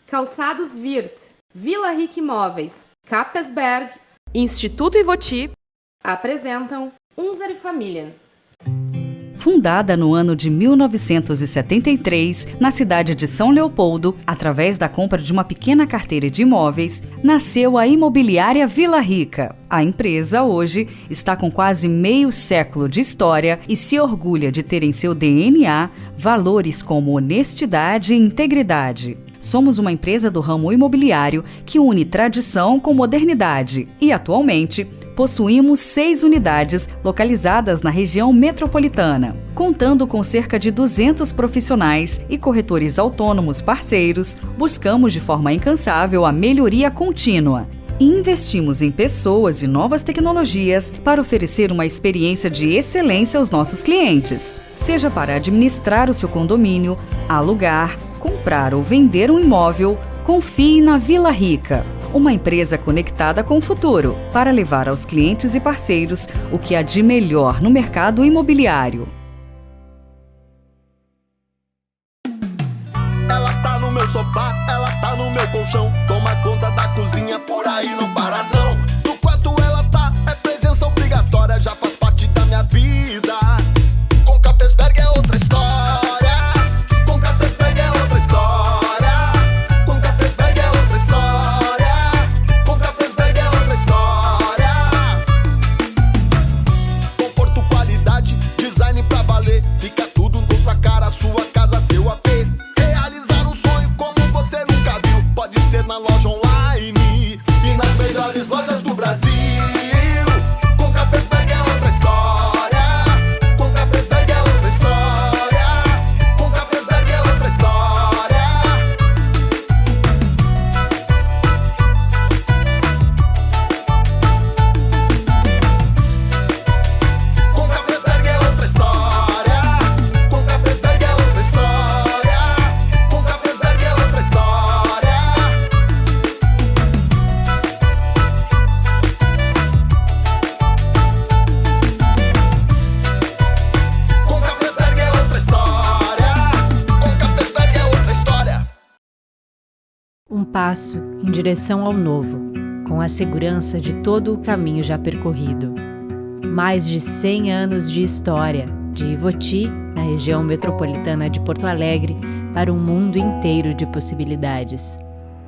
Calçados Wirth, Vila Rica Imóveis, Capesberg, Instituto Ivoti apresentam Unsere Familien. Fundada no ano de 1973, na cidade de São Leopoldo, através da compra de uma pequena carteira de imóveis, nasceu a Imobiliária Vila Rica. A empresa, hoje, está com quase meio século de história e se orgulha de ter em seu DNA valores como honestidade e integridade. Somos uma empresa do ramo imobiliário que une tradição com modernidade e, atualmente, possuímos 6 unidades localizadas na região metropolitana. Contando com cerca de 200 profissionais e corretores autônomos parceiros, buscamos de forma incansável a melhoria contínua e investimos em pessoas e novas tecnologias para oferecer uma experiência de excelência aos nossos clientes. Seja para administrar o seu condomínio, alugar, comprar ou vender um imóvel, confie na Vila Rica. Uma empresa conectada com o futuro, para levar aos clientes e parceiros o que há de melhor no mercado imobiliário. Ela tá no meu sofá, ela tá no meu colchão. Toma conta da cozinha, por aí não para não. No quarto ela tá, é presença obrigatória, já faz parte da minha vida. Com Capesberg é outra história. Com Capesberg é outra história. Com Capesberg é outra história. Com Capesberg é outra história. Conforto, qualidade, design pra valer. Fica tudo com sua cara, sua casa, seu AP. Realizar um sonho como você nunca viu. Pode ser na loja online e nas melhores lojas do Brasil. Com Capesberg é outra história. Com Capesberg é outra história. Com Capesberg é outra história. Com Capesberg é outra história. Com Capesberg é outra história. Com Capesberg é outra história. Com Capesberg é outra história. Com Capesberg é outra história. Um passo em direção ao novo, com a segurança de todo o caminho já percorrido. Mais de 100 anos de história, de Ivoti, na região metropolitana de Porto Alegre, para um mundo inteiro de possibilidades.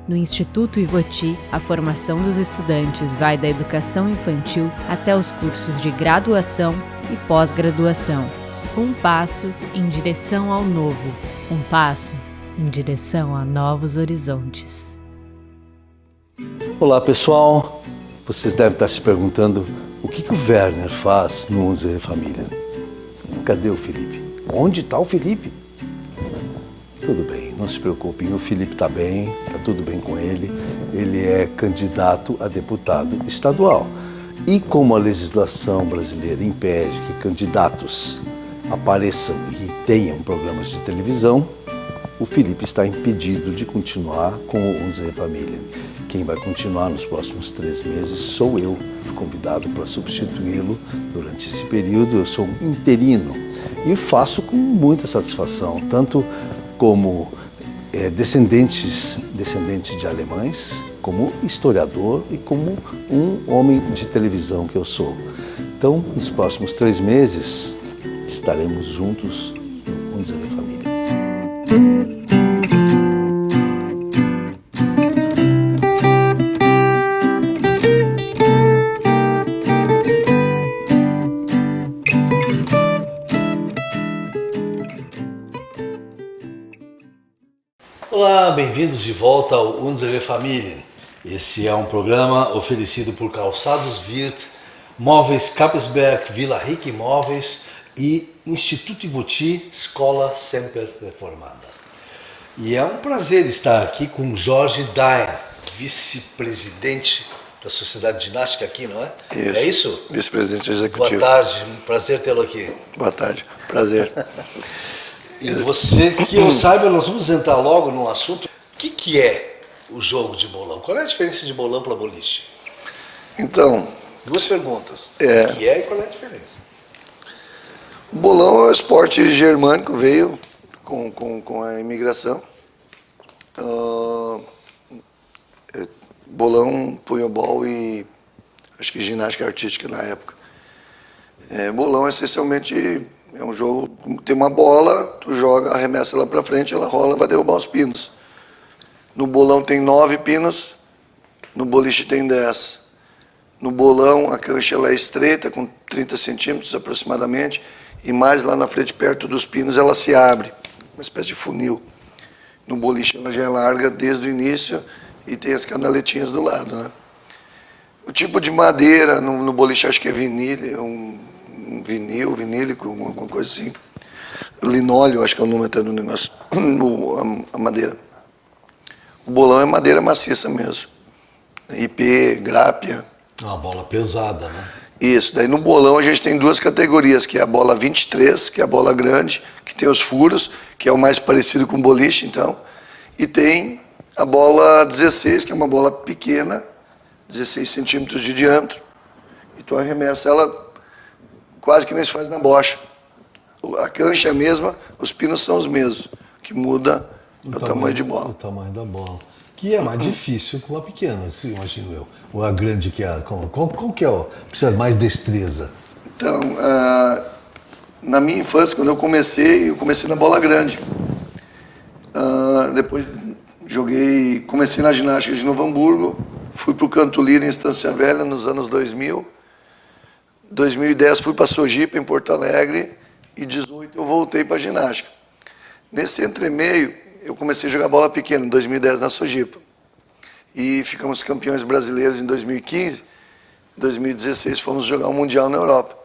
No Instituto Ivoti, a formação dos estudantes vai da educação infantil até os cursos de graduação e pós-graduação. Um passo em direção ao novo, um passo em direção a novos horizontes. Olá pessoal, vocês devem estar se perguntando o que o Werner faz no Unsere Familien. Cadê o Felipe? Onde está o Felipe? Tudo bem, não se preocupem, o Felipe está bem, está tudo bem com ele. Ele é candidato a deputado estadual. E como a legislação brasileira impede que candidatos apareçam e tenham programas de televisão, o Felipe está impedido de continuar com o Unsere Familien. Quem vai continuar nos próximos 3 meses sou eu. Fui convidado para substituí-lo durante esse período. Eu sou um interino e faço com muita satisfação, tanto como descendente de alemães, como historiador e como um homem de televisão que eu sou. Então, nos próximos 3 meses, estaremos juntos no Unsere Familien. Olá, bem-vindos de volta ao Unsere Familien. Esse é um programa oferecido por Calçados Wirth, Móveis Capesberg, Vila Rica Imóveis e Instituto Ivoti, Escola Semper Reformada. E é um prazer estar aqui com Jorge Daen, vice-presidente da Sociedade Ginástica aqui, não é? Isso. É isso? Vice-presidente executivo. Boa tarde, um prazer tê-lo aqui. Boa tarde, prazer. E você, que eu saiba, nós vamos entrar logo no assunto. O que é o jogo de bolão? Qual é a diferença de bolão para boliche? Então, Duas perguntas. É. O que é e qual é a diferença? o bolão é um esporte germânico, veio com a imigração. Bolão, punhobol e acho que ginástica artística na época. Bolão essencialmente é um jogo, tem uma bola, tu joga, arremessa ela para frente, ela rola, vai derrubar os pinos. No bolão tem 9 pinos, no boliche tem 10. No bolão a cancha ela é estreita, com 30 centímetros aproximadamente, e mais lá na frente, perto dos pinos, ela se abre, uma espécie de funil. No boliche ela já é larga desde o início e tem as canaletinhas do lado, né? O tipo de madeira no boliche acho que é vinílico, alguma coisa assim. Linóleo, acho que é o nome até do negócio, a madeira. O bolão é madeira maciça mesmo. IP, grápia. Uma bola pesada, né? Isso, daí no bolão a gente tem duas categorias, que é a bola 23, que é a bola grande, que tem os furos, que é o mais parecido com o boliche, então. E tem a bola 16, que é uma bola pequena, 16 centímetros de diâmetro. E tu arremessa ela quase que nem se faz na bocha. A cancha é a mesma, os pinos são os mesmos. O que muda é o tamanho de bola. O tamanho da bola. Que é mais difícil com a pequena, imagino eu. Ou a grande que é. Qual que é precisa mais destreza? Então, na minha infância, quando eu comecei na bola grande. Depois comecei na ginástica de Novo Hamburgo, fui para o Canto Lira em Estância Velha nos anos 2000. 2010 fui para Sojipa, em Porto Alegre, e 2018 eu voltei para a ginástica. Nesse entremeio, eu comecei a jogar bola pequena, em 2010 na Sojipa. E ficamos campeões brasileiros em 2015. Em 2016 fomos jogar um Mundial na Europa.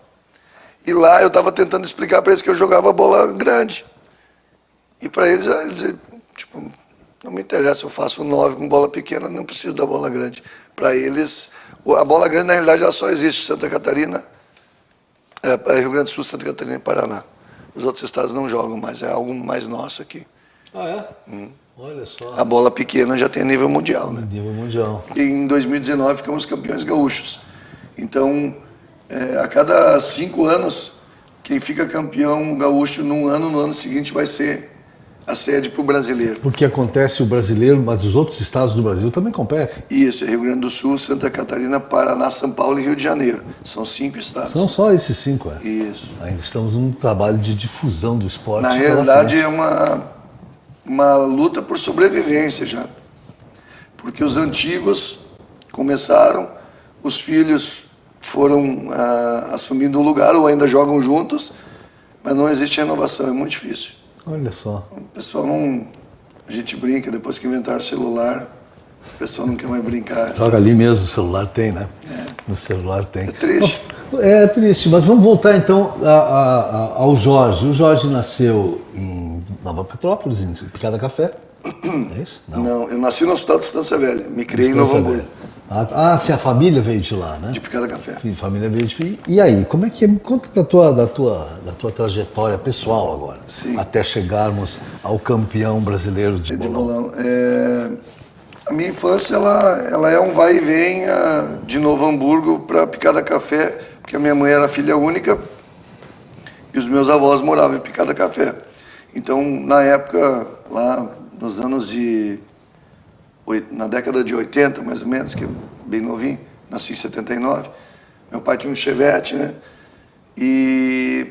E lá eu estava tentando explicar para eles que eu jogava bola grande. E para eles tipo, não me interessa, eu faço 9 com bola pequena, não preciso da bola grande. Para eles, a bola grande na realidade ela só existe em Santa Catarina, Rio Grande do Sul, Santa Catarina e Paraná. Os outros estados não jogam mais, é algo mais nosso aqui. Ah, é? Olha só. A bola pequena já tem a nível mundial, né? Nível mundial. E em 2019 ficamos campeões gaúchos. Então, a cada 5 anos, quem fica campeão gaúcho no ano seguinte vai ser a sede para o brasileiro. Porque acontece o brasileiro, mas os outros estados do Brasil também competem. Isso, é Rio Grande do Sul, Santa Catarina, Paraná, São Paulo e Rio de Janeiro. São 5 estados. São só esses 5, Isso. Ainda estamos num trabalho de difusão do esporte. Na realidade, é uma luta por sobrevivência já. Porque os antigos começaram, os filhos foram assumindo o lugar ou ainda jogam juntos, mas não existe renovação, é muito difícil. Olha só. O pessoal não... A gente brinca, depois que inventaram o celular, o pessoal não quer mais brincar. Joga ali mesmo, o celular tem, né? No celular tem. É triste. É triste, mas vamos voltar então ao Jorge. O Jorge nasceu em Nova Petrópolis, em Picada Café. É isso? Não, eu nasci no Hospital de Estância Velha, me criei em Novo Hamburgo. Sim, a família veio de lá, né? De Picada Café. A família veio de... E aí, como é que é? Me conta da tua trajetória pessoal agora. Sim. Até chegarmos ao campeão brasileiro de bolão. A minha infância, ela é um vai e vem de Novo Hamburgo para Picada Café, porque a minha mãe era filha única e os meus avós moravam em Picada Café. Então, na época, lá nos anos na década de 80, mais ou menos, que é bem novinho, nasci em 79, meu pai tinha um Chevette, né? E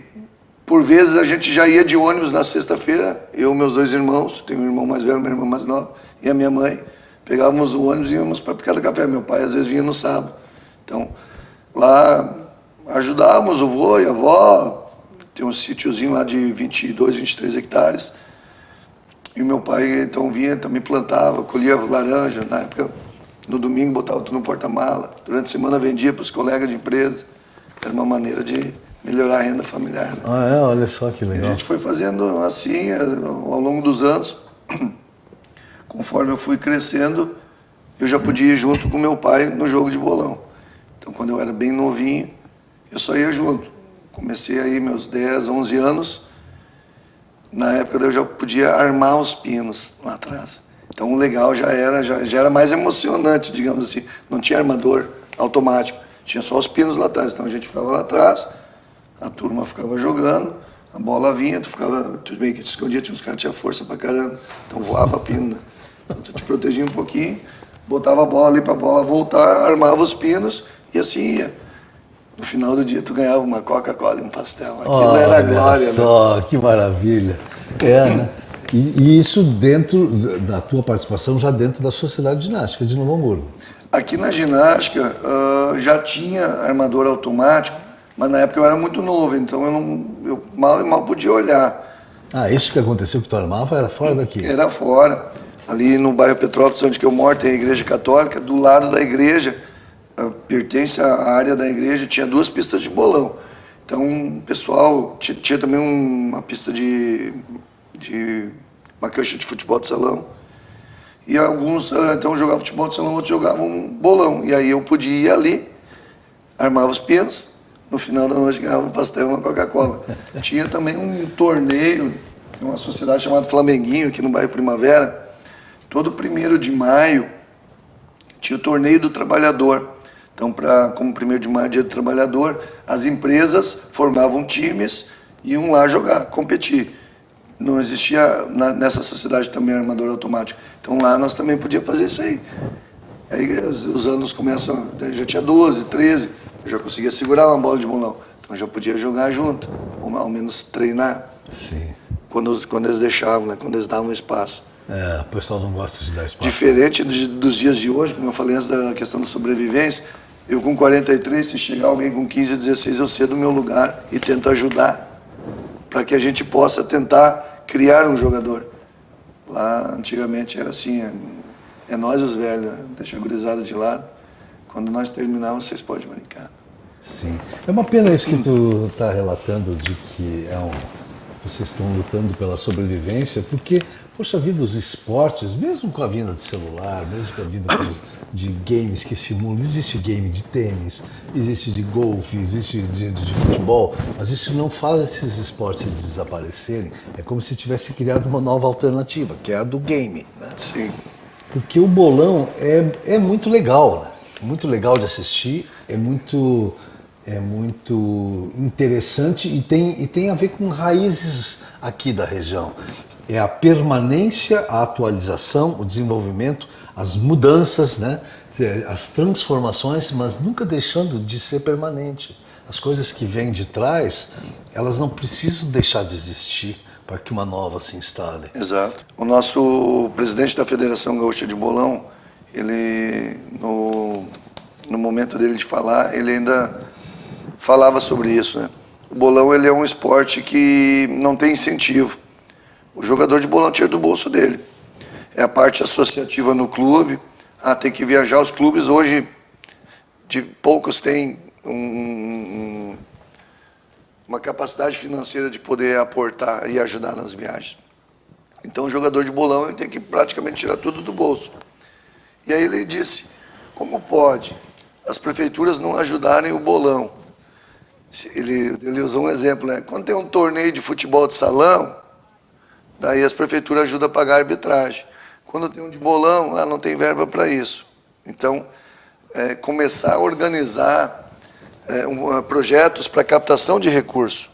por vezes a gente já ia de ônibus na sexta-feira, eu e meus 2 irmãos, tenho um irmão mais velho, uma irmã mais nova, e a minha mãe, pegávamos o ônibus e íamos para Picada Café. Meu pai às vezes vinha no sábado. Então, lá ajudávamos o vô e a avó, tem um sítiozinho lá de 22, 23 hectares. E o meu pai, então, vinha, também plantava, colhia laranja. Na época, no domingo, botava tudo no porta-mala. Durante a semana, vendia para os colegas de empresa. Era uma maneira de melhorar a renda familiar. Né? Olha só que legal. A gente foi fazendo assim, ao longo dos anos. Conforme eu fui crescendo, eu já podia ir junto com meu pai no jogo de bolão. Então, quando eu era bem novinho, eu só ia junto. Comecei aí meus 10, 11 anos. Na época eu já podia armar os pinos lá atrás. Então o legal já era mais emocionante, digamos assim. Não tinha armador automático, tinha só os pinos lá atrás. Então a gente ficava lá atrás, a turma ficava jogando, a bola vinha, tudo bem que te escondia, tinha uns caras que tinham força pra caramba, então voava a pino, né? Então tu te protegia um pouquinho, botava a bola ali pra bola voltar, armava os pinos e assim ia. No final do dia tu ganhava uma Coca-Cola e um pastel. Aquilo era glória, só, né? Que maravilha. Né? E isso dentro da tua participação, já dentro da Sociedade Ginástica de Novo Hamburgo. Aqui na ginástica já tinha armador automático, mas na época eu era muito novo, então eu mal podia olhar. Isso que aconteceu que tu armava era fora daqui? Era fora. Ali no bairro Petrópolis, onde que eu moro, tem a igreja católica. Do lado da igreja, pertence à área da igreja, tinha 2 pistas de bolão. Então o pessoal tinha também uma pista uma cancha de futebol de salão. E alguns então jogavam futebol de salão, outros jogavam bolão. E aí eu podia ir ali, armava os pinos, no final da noite ganhava um pastel e uma Coca-Cola. Tinha também um torneio, uma sociedade chamada Flamenguinho, aqui no bairro Primavera. Todo 1º de maio tinha o torneio do trabalhador. Então, como 1º de maio, dia do trabalhador, as empresas formavam times e iam lá jogar, competir. Não existia nessa sociedade também armador automático. Então lá nós também podíamos fazer isso aí. Aí os anos começam, já tinha 12, 13, eu já conseguia segurar uma bola de bolão. Então já podia jogar junto, ou ao menos treinar. Sim. Quando eles deixavam, né? Quando eles davam espaço. O pessoal não gosta de dar espaço. Diferente dos dias de hoje, como eu falei antes da questão da sobrevivência, eu com 43, se chegar alguém com 15, 16, eu cedo o meu lugar e tento ajudar para que a gente possa tentar criar um jogador. Lá, antigamente, era assim, é nós os velhos, deixa a gurizada de lado. Quando nós terminarmos, vocês podem brincar. Sim. É uma pena isso que tu está relatando, de que vocês estão lutando pela sobrevivência, porque, poxa vida, os esportes, mesmo com a vinda de celular, mesmo com a vinda de games que simulam, existe game de tênis, existe de golfe, existe de futebol, mas isso não faz esses esportes desaparecerem. É como se tivesse criado uma nova alternativa, que é a do game, né? Sim. Porque o bolão é muito legal, né? Muito legal de assistir, é muito interessante e tem a ver com raízes aqui da região. É a permanência, a atualização, o desenvolvimento, as mudanças, né? As transformações, mas nunca deixando de ser permanente. As coisas que vêm de trás, elas não precisam deixar de existir para que uma nova se instale. Exato. O nosso presidente da Federação Gaúcha de Bolão, ele, no momento dele de falar, ele ainda falava sobre isso, né? O bolão, ele é um esporte que não tem incentivo. O jogador de bolão tira do bolso dele. É a parte associativa no clube. Tem que viajar. Os clubes hoje, de poucos têm uma capacidade financeira de poder aportar e ajudar nas viagens. Então o jogador de bolão, ele tem que praticamente tirar tudo do bolso. E aí ele disse, como pode as prefeituras não ajudarem o bolão? Ele usou um exemplo, né? Quando tem um torneio de futebol de salão, daí as prefeituras ajudam a pagar a arbitragem. Quando tem um de bolão, não tem verba para isso. Então, começar a organizar projetos para captação de recursos.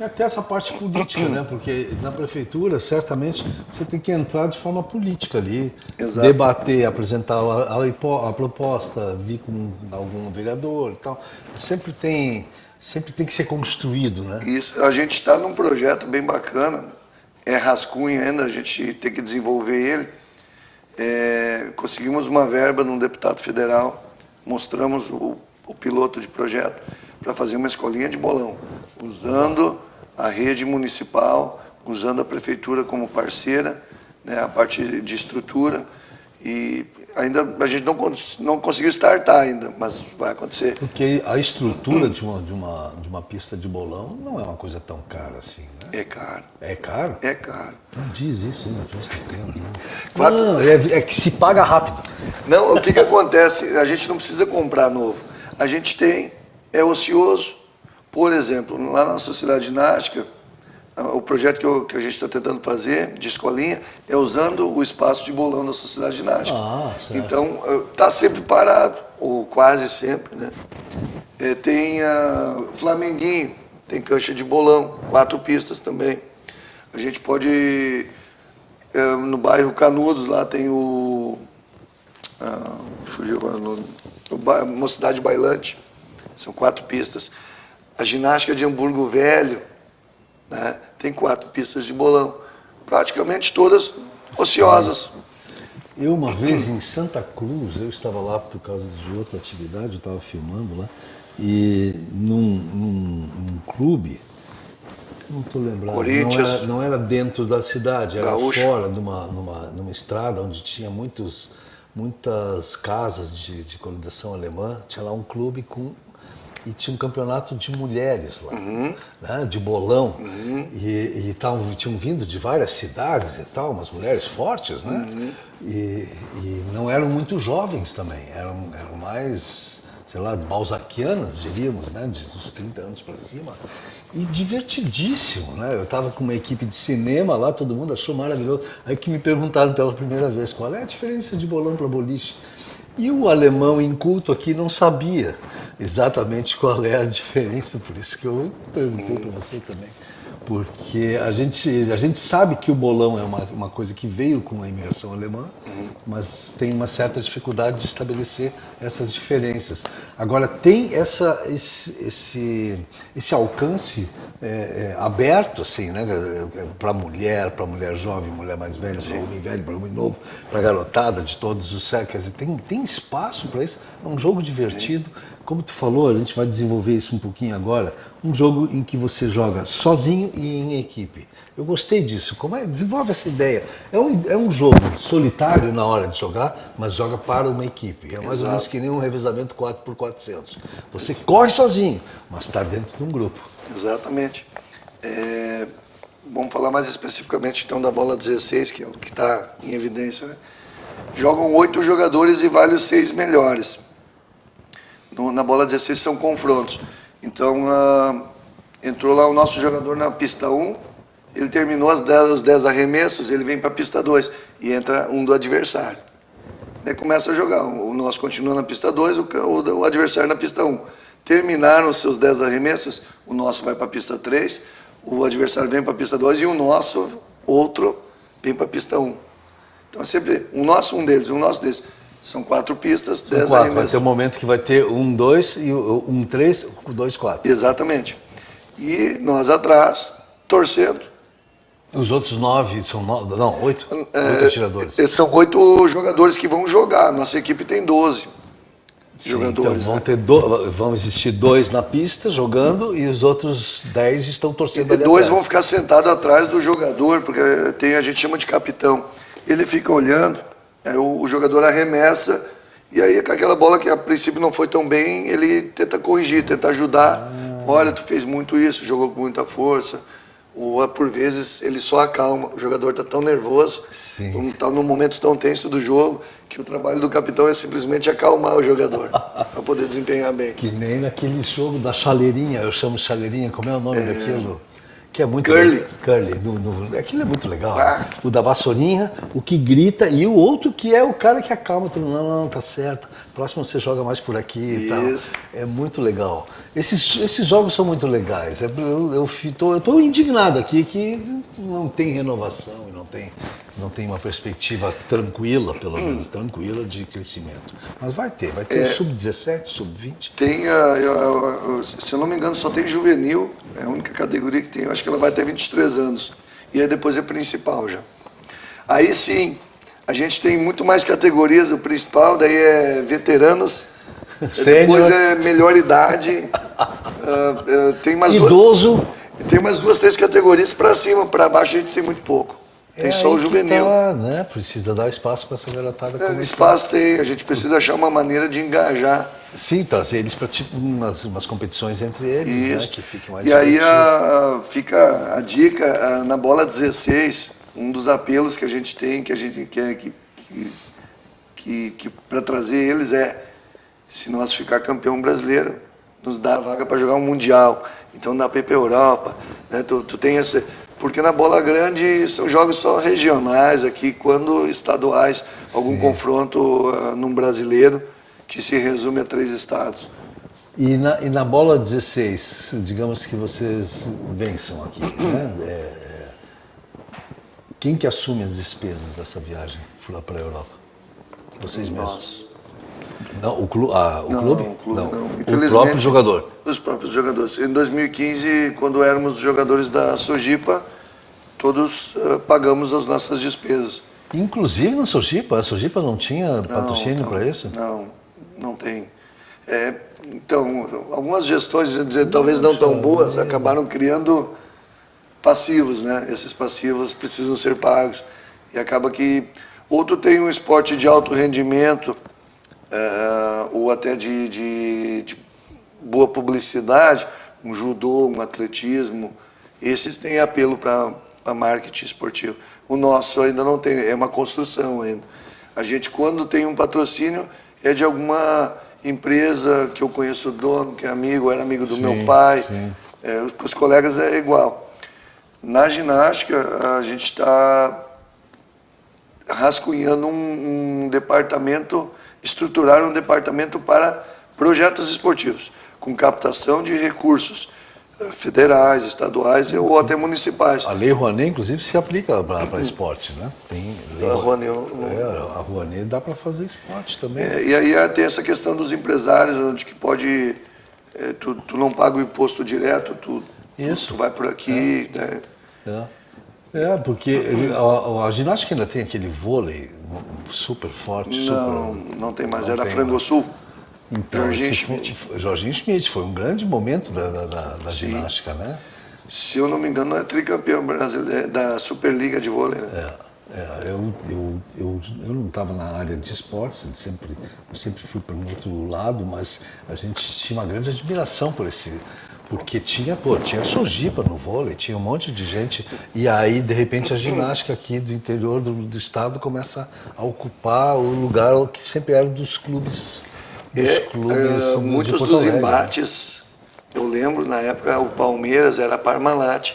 Até essa parte política, né? Porque na prefeitura, certamente, você tem que entrar de forma política ali. Exato. Debater, apresentar a proposta, vir com algum vereador e tal. Sempre tem que ser construído, né? Isso. A gente está num projeto bem bacana, é rascunho ainda, a gente tem que desenvolver ele. Conseguimos uma verba num deputado federal, mostramos o piloto de projeto para fazer uma escolinha de bolão, usando a rede municipal, usando a prefeitura como parceira, né, a parte de estrutura, e ainda a gente não conseguiu startar ainda, mas vai acontecer. Porque a estrutura de uma pista de bolão não é uma coisa tão cara assim, né? É caro. É caro? É caro. Não diz isso aí na frente do tempo, né? Não, é que se paga rápido. Não, o que acontece? A gente não precisa comprar novo. A gente é ocioso. Por exemplo, lá na Sociedade Ginástica, o projeto que a gente está tentando fazer, de escolinha, é usando o espaço de bolão da Sociedade Ginástica. Certo. Então, está sempre parado, ou quase sempre, né? Tem Flamenguinho, tem cancha de bolão, 4 pistas também. A gente pode, no bairro Canudos, lá tem fugiu agora o nome, Mocidade Bailante, são 4 pistas. A ginástica de Hamburgo Velho, né, tem 4 pistas de bolão, praticamente todas ociosas. Eu, uma vez em Santa Cruz, eu estava lá por causa de outra atividade, eu estava filmando lá, e num clube, não estou lembrado, Corinthians, não era dentro da cidade, era Gaúcho. fora, numa estrada onde tinha muitas casas de colonização alemã, tinha lá um clube e tinha um campeonato de mulheres lá, né, de bolão, e tinham vindo de várias cidades e tal, umas mulheres fortes, né, e não eram muito jovens também, eram mais, sei lá, balzaquianas, diríamos, né, dos 30 anos para cima, e divertidíssimo, né, eu estava com uma equipe de cinema lá, todo mundo achou maravilhoso, aí que me perguntaram pela primeira vez, qual é a diferença de bolão para boliche? E o alemão inculto aqui não sabia exatamente qual é a diferença, por isso que eu perguntei para você também. Porque a gente sabe que o bolão é uma coisa que veio com a imigração alemã, mas tem uma certa dificuldade de estabelecer essas diferenças. Agora, tem esse alcance aberto, assim, né, para mulher jovem, mulher mais velha, para homem velho, para homem novo, para garotada de todos os sexos. Quer dizer, tem espaço para isso, é um jogo divertido. Como tu falou, a gente vai desenvolver isso um pouquinho agora, um jogo em que você joga sozinho e em equipe. Eu gostei disso. Desenvolve essa ideia. É um jogo solitário na hora de jogar, mas joga para uma equipe. É mais ou menos que nem um revezamento 4x400. Você corre sozinho, mas está dentro de um grupo. Exatamente. Vamos falar mais especificamente então da bola 16, que é o que está em evidência, né? Jogam 8 jogadores e vale os 6 melhores. Na bola 16 são confrontos. Então, entrou lá o nosso jogador na pista 1, ele terminou os 10 arremessos, ele vem para a pista 2 e entra um do adversário. Daí começa a jogar, o nosso continua na pista 2, o adversário na pista 1. Terminaram os seus 10 arremessos, o nosso vai para a pista 3, o adversário vem para a pista 2 e o nosso, outro, vem para a pista 1. Então é sempre um nosso, um deles, um nosso deles. São 4 pistas, 10 arremessos. Vai ter um momento que vai ter 1, 2, e 1, 3, 2, 4. Exatamente. E nós atrás, torcendo. Os outros 9 são 9, não, 8? 8 atiradores. São 8 jogadores que vão jogar. Nossa equipe tem 12 jogadores. Então vão existir 2 na pista jogando e os outros 10 estão torcendo ali 2 atrás. vão ficar sentados atrás do jogador, porque a gente chama de capitão. Ele fica olhando, o jogador arremessa, e aí com aquela bola que a princípio não foi tão bem, ele tenta corrigir, tenta ajudar. Olha, tu fez muito isso, jogou com muita força. Ou por vezes ele só acalma, o jogador está tão nervoso, está num momento tão tenso do jogo, que o trabalho do capitão é simplesmente acalmar o jogador, para poder desempenhar bem. Que nem naquele jogo da chaleirinha, eu chamo chaleirinha, como é o nome daquilo? Que é muito Curly. Aquilo é muito legal. O da vassourinha, o que grita, e o outro que é o cara que acalma todo mundo. Não, tá certo. Próximo você joga mais por aqui e tal. É muito legal. Esses jogos são muito legais. Eu estou indignado aqui que não tem renovação e não tem uma perspectiva tranquila, pelo menos tranquila, de crescimento. Mas vai ter sub-17, sub-20. Tem, se eu não me engano, só tem juvenil, é a única categoria que tem. Eu acho que ela vai até 23 anos. E aí depois é principal já. Aí sim, a gente tem muito mais categorias. O principal daí é veteranos, depois é melhor idade, tem mais idoso. Tem umas 2, 3 categorias para cima, para baixo a gente tem muito pouco. Tem só o juvenil. Né? Precisa dar espaço para essa garotada começar. Espaço tem, a gente precisa achar uma maneira de engajar. Sim, trazer eles para tipo, umas competições entre eles, né? Que fique mais e aí fica a dica, na bola 16, um dos apelos que a gente tem, que a gente quer que para trazer eles se nós ficar campeão brasileiro, nos dá a vaga para jogar um mundial. Então dá para ir para a Europa, né? Tu tem Porque na bola grande são jogos só regionais aqui, quando estaduais, algum confronto num brasileiro que se resume a 3 estados. E na bola 16, digamos que vocês vençam aqui, né? Quem que assume as despesas dessa viagem para a Europa? Vocês mesmos? Nós. Não, o clube? Não. O próprio jogador? Os próprios jogadores. Em 2015, quando éramos jogadores da Sojipa, todos pagamos as nossas despesas. Inclusive na Sojipa? A Sojipa não tinha patrocínio para isso? Não tem. Então, algumas gestões, talvez não tão boas, acabaram criando passivos, né? Esses passivos precisam ser pagos. E acaba que outro tem um esporte de alto rendimento, ou até de boa publicidade, um judô, um atletismo. Esses têm apelo para marketing esportivo. O nosso ainda não tem, é uma construção ainda. A gente, quando tem um patrocínio, é de alguma empresa que eu conheço o dono, que é amigo, era amigo do meu pai. Com os colegas é igual. Na ginástica, a gente está rascunhando um departamento, estruturar um departamento para projetos esportivos, com captação de recursos federais, estaduais ou até municipais. A Lei Rouanet, inclusive, se aplica para esporte, né? Tem lei A Rouanet, a Rouanet dá para fazer esporte também. E aí tem essa questão dos empresários, onde que pode... Tu não paga o imposto direto, tu vai por aqui. Porque a ginástica ainda tem aquele vôlei super forte. Não tem mais, era Frangosul. Então, Jorginho Schmidt foi um grande momento da ginástica, né? Se eu não me engano, é tricampeão brasileiro da Superliga de vôlei, né? Eu não estava na área de esportes, eu sempre fui para um outro lado, mas a gente tinha uma grande admiração por porque tinha Sojipa no vôlei, tinha um monte de gente, e aí, de repente, a ginástica aqui do interior do estado começa a ocupar o lugar que sempre era dos clubes. Muitos dos embates, eu lembro, na época, o Palmeiras era a Parmalat.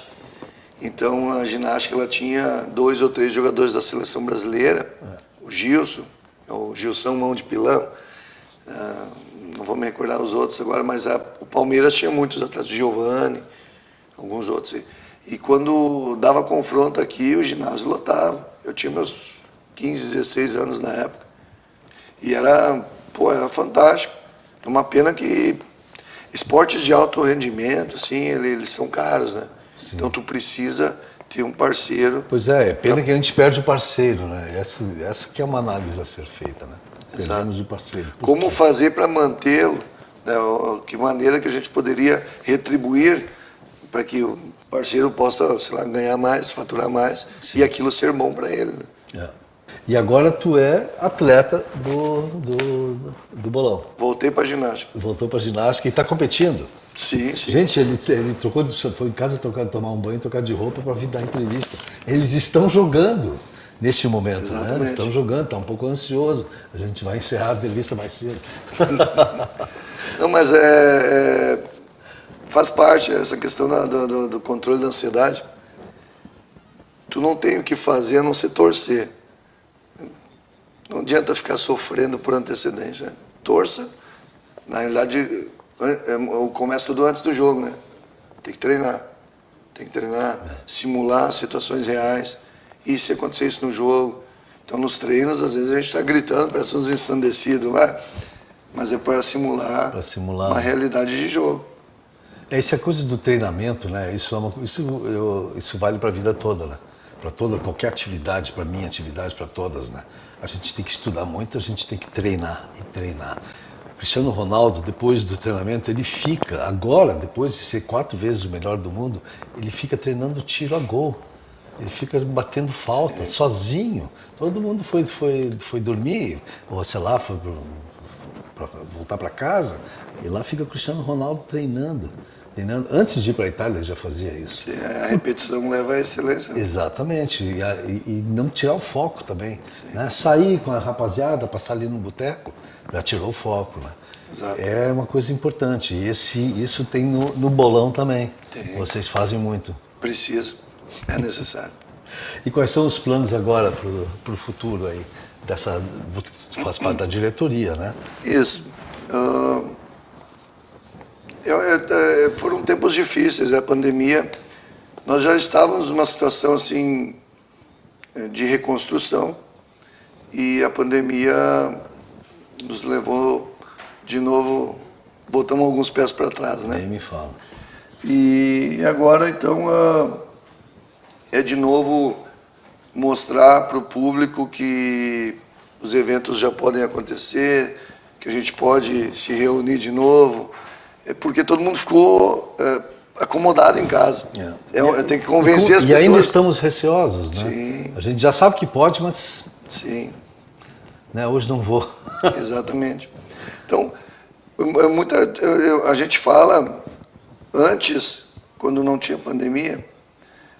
Então, a ginástica ela tinha 2 ou 3 jogadores da seleção brasileira. O Gilson, o Gilson Mão de Pilão. Não vou me recordar os outros agora, mas o Palmeiras tinha muitos atletas. Giovani, alguns outros. E quando dava confronto aqui, o ginásio lotava. Eu tinha meus 15, 16 anos na época. E era fantástico. É uma pena que esportes de alto rendimento, assim, eles são caros, né? Sim. Então tu precisa ter um parceiro. Pois é pena que a gente perde o parceiro, né? Essa que é uma análise a ser feita, né? Perdemos o parceiro. Como fazer para mantê-lo? Né? Que maneira que a gente poderia retribuir para que o parceiro possa, sei lá, ganhar mais, faturar mais. Sim. E aquilo ser bom para ele. Né? E agora tu é atleta do bolão. Voltei para ginástica. Voltou para ginástica e está competindo? Sim. Gente, ele trocou, foi em casa tomar um banho, trocar de roupa para vir dar entrevista. Eles estão jogando neste momento, né? Eles estão jogando, está um pouco ansioso. A gente vai encerrar a entrevista mais cedo. Não, mas faz parte essa questão do controle da ansiedade. Tu não tem o que fazer a não ser torcer. Não adianta ficar sofrendo por antecedência. Torça. Na realidade, começa tudo antes do jogo, né? Tem que treinar. Simular situações reais. E se acontecer isso no jogo. Então, nos treinos, às vezes a gente está gritando, parece uns ensandecidos lá. Mas é para simular uma realidade de jogo. Essa coisa do treinamento, né? Isso vale para a vida toda, né? Para qualquer atividade, para minha atividade, para todas, né? A gente tem que estudar muito, a gente tem que treinar e treinar. O Cristiano Ronaldo, depois do treinamento, ele fica, agora, depois de ser 4 vezes o melhor do mundo, ele fica treinando tiro a gol. Ele fica batendo falta, sozinho. Todo mundo foi dormir, ou sei lá, foi para voltar para casa, e lá fica o Cristiano Ronaldo treinando. Antes de ir para a Itália, ele já fazia isso. A repetição leva à excelência. Exatamente. E não tirar o foco também. Né? Sair com a rapaziada, passar ali no boteco, já tirou o foco. Né? Exato. É uma coisa importante. E isso tem no bolão também. Tem. Vocês fazem muito. Precisa. É necessário. E quais são os planos agora para o futuro aí? Faz parte da diretoria, né? Isso. Foram tempos difíceis, a pandemia. Nós já estávamos numa situação assim de reconstrução e a pandemia nos levou de novo, botamos alguns pés para trás, né? Nem me fala. E agora, então, é de novo mostrar para o público que os eventos já podem acontecer, que a gente pode se reunir de novo, porque todo mundo ficou acomodado em casa. Tem que convencer as pessoas. E ainda estamos receosos, né? Sim. A gente já sabe que pode, mas Sim. Né, hoje não vou. Exatamente. Então, a gente fala, antes, quando não tinha pandemia,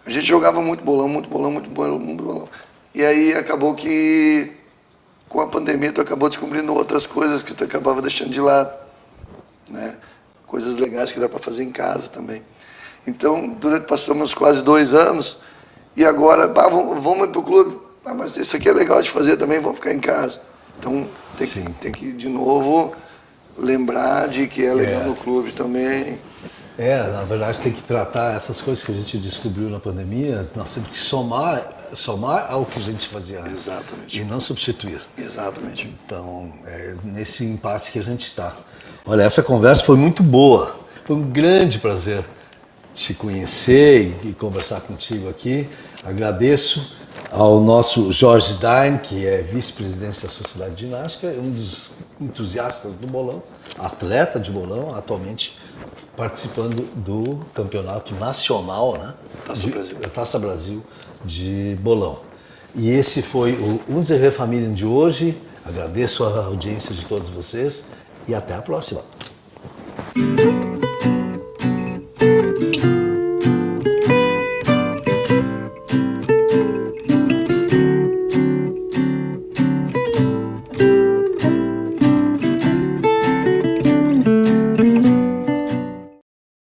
a gente jogava muito bolão. E aí acabou que, com a pandemia, tu acabou descobrindo outras coisas que tu acabava deixando de lado, né? Coisas legais que dá para fazer em casa também. Então, passamos quase 2 anos e agora, vamos para o clube. Mas isso aqui é legal de fazer também, vamos ficar em casa. Então, tem que de novo lembrar de que é legal no clube também. Na verdade tem que tratar essas coisas que a gente descobriu na pandemia, nós temos que somar ao que a gente fazia antes. Exatamente. E não substituir. Exatamente. Então, é nesse impasse que a gente está. Olha, essa conversa foi muito boa. Foi um grande prazer te conhecer e conversar contigo aqui. Agradeço ao nosso Jorge Dain, que é vice-presidente da Sociedade de Ginástica, um dos entusiastas do bolão, atleta de bolão, atualmente participando do campeonato nacional, né? Taça Brasil de bolão. E esse foi o Unsere Familien de hoje. Agradeço a audiência de todos vocês e até a próxima.